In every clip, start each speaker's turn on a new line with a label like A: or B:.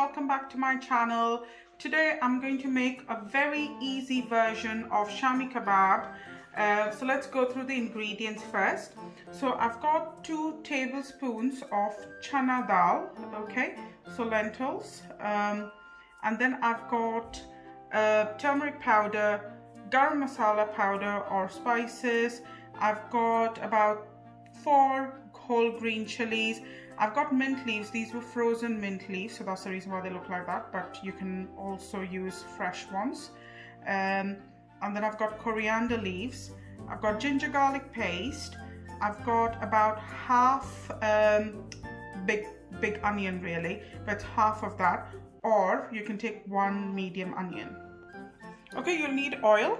A: welcome back to my channel. Today I'm going to make a very easy version of Shami Kabaab. So let's go through the ingredients first. So I've got 2 tablespoons of Chana dal, okay, so lentils, and then I've got turmeric powder, Garam Masala powder or spices. I've got about 4 whole green chilies. I've got mint leaves. These were frozen mint leaves, so that's the reason why they look like that, but you can also use fresh ones. And then I've got coriander leaves. I've got ginger garlic paste. I've got about half big onion really, but half of that, or you can take 1 medium onion. Okay, you'll need oil.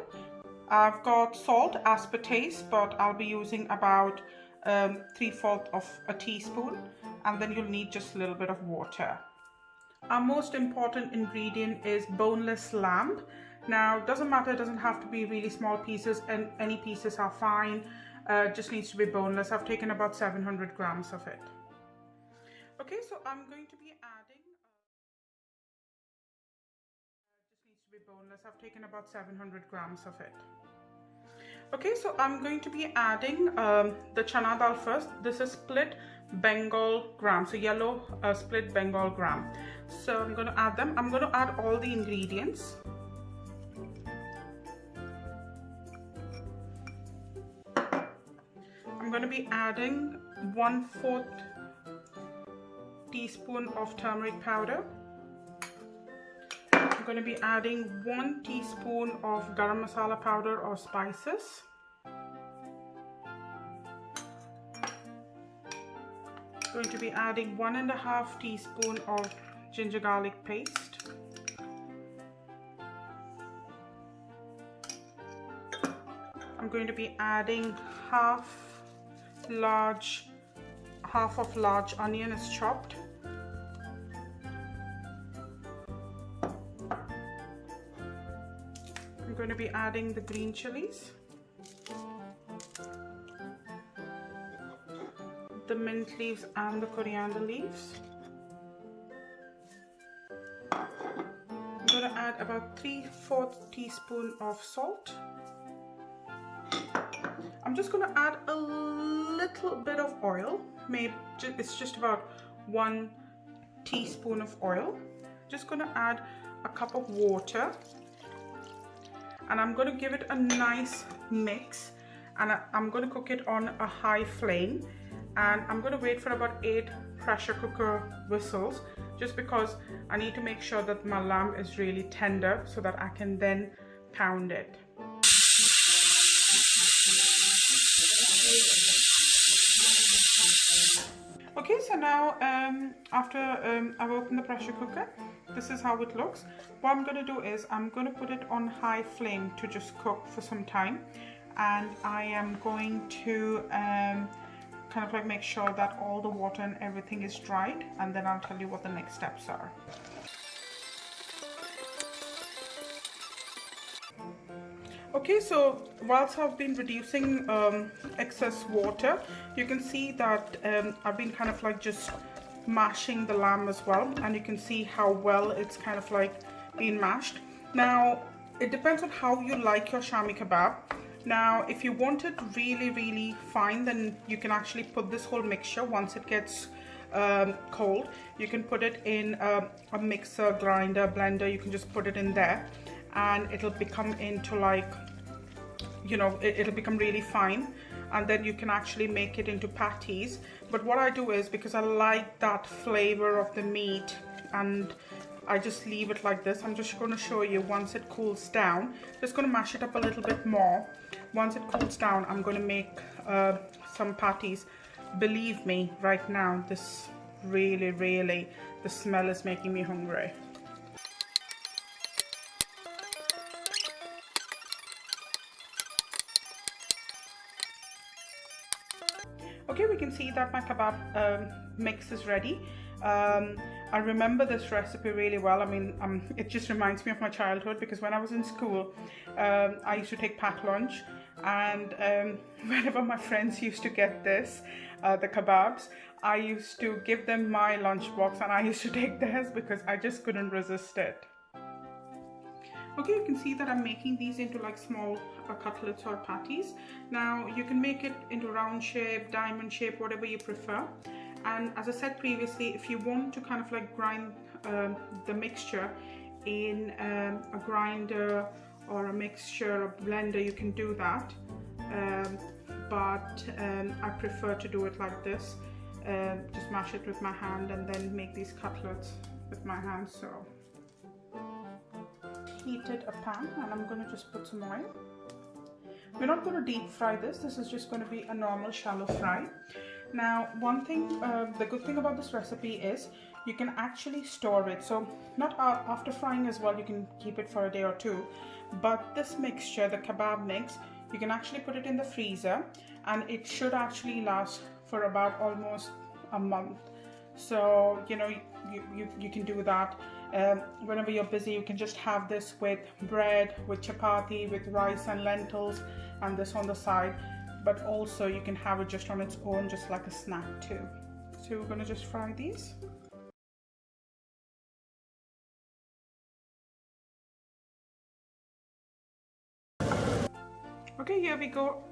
A: I've got salt as per taste, but I'll be using about 3/4 of a teaspoon, and then you'll need just a little bit of water. Our most important ingredient is boneless lamb. Now, it doesn't matter, it doesn't have to be really small pieces, and any pieces are fine. Just needs to be boneless. I've taken about 700 grams of it. Okay, so I'm going to be adding I've taken about 700 grams of it. Okay, so I'm going to be adding the chana dal first. This is split Bengal gram, so yellow split Bengal gram. So I'm going to add them. I'm going to add all the ingredients. I'm going to be adding 1/4 teaspoon of turmeric powder. I'm going to be adding 1 teaspoon of garam masala powder or spices. Going to be adding 1.5 teaspoon of ginger garlic paste. I'm going to be adding half of large onion is chopped. I'm going to be adding the green chilies, the mint leaves and the coriander leaves. I'm going to add about 3/4 teaspoon of salt. I'm just going to add a little bit of oil. Maybe it's just about 1 teaspoon of oil. Just going to add a cup of water. And I'm going to give it a nice mix, and I'm going to cook it on a high flame, and I'm going to wait for about 8 pressure cooker whistles, just because I need to make sure that my lamb is really tender so that I can then pound it. Okay, so now after I've opened the pressure cooker, this is how it looks. What I'm going to do is I'm going to put it on high flame to just cook for some time, and I am going to kind of like make sure that all the water and everything is dried, and then I'll tell you what the next steps are. Okay, so whilst I've been reducing excess water, you can see that I've been kind of like just mashing the lamb as well, and you can see how well it's kind of like been mashed. Now, it depends on how you like your Shami Kabaab. Now, if you want it really fine, then you can actually put this whole mixture, once it gets cold, you can put it in a mixer, grinder, blender. You can just put it in there, and it'll become into like, you know, it'll become really fine, and then you can actually make it into patties. But what I do is, because I like that flavor of the meat, and I just leave it like this. I'm just going to show you once it cools down. Just going to mash it up a little bit more. Once it cools down, I'm going to make some patties. Believe me, right now, this really, the smell is making me hungry. Okay, we can see that my kebab mix is ready. I remember this recipe really well. I mean, it just reminds me of my childhood, because when I was in school, I used to take pack lunch, and whenever my friends used to get this, the kebabs, I used to give them my lunchbox and I used to take theirs because I just couldn't resist it. Okay, you can see that I'm making these into like small cutlets or patties. Now you can make it into round shape, diamond shape, whatever you prefer. And as I said previously, if you want to kind of like grind the mixture in a grinder or a mixture or blender, you can do that. But I prefer to do it like this. Just mash it with my hand and then make these cutlets with my hand. So heated a pan and I'm going to just put some oil. We're not going to deep fry this. This is just going to be a normal shallow fry. Now, one thing, the good thing about this recipe is you can actually store it. So not after frying as well, you can keep it for a day or two. But this mixture, the kebab mix, you can actually put it in the freezer and it should actually last for about almost a month. So, you know, you can do that. Whenever you're busy, you can just have this with bread, with chapati, with rice and lentils, and this on the side. But also you can have it just on its own, just like a snack too. So we're going to just fry these. Okay, here we go.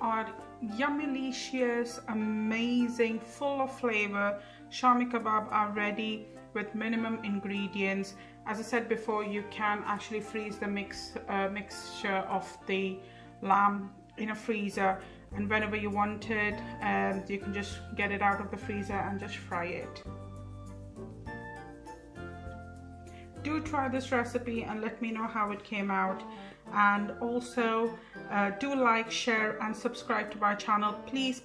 A: Our yummylicious, amazing, full of flavor Shami Kebab are ready with minimum ingredients. As I said before, you can actually freeze the mixture of the lamb in a freezer, and whenever you want it, you can just get it out of the freezer and just fry it. Do try this recipe and let me know how it came out. And also do like, share and subscribe to my channel. Please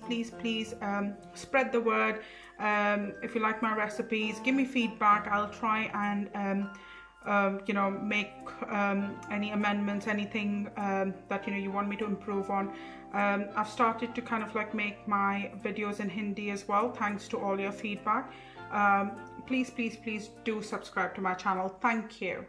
A: spread the word. If you like my recipes, give me feedback. I'll try and you know, make any amendments, anything that you want me to improve on. I've started to kind of like make my videos in Hindi as well, thanks to all your feedback. Please do subscribe to my channel. Thank you.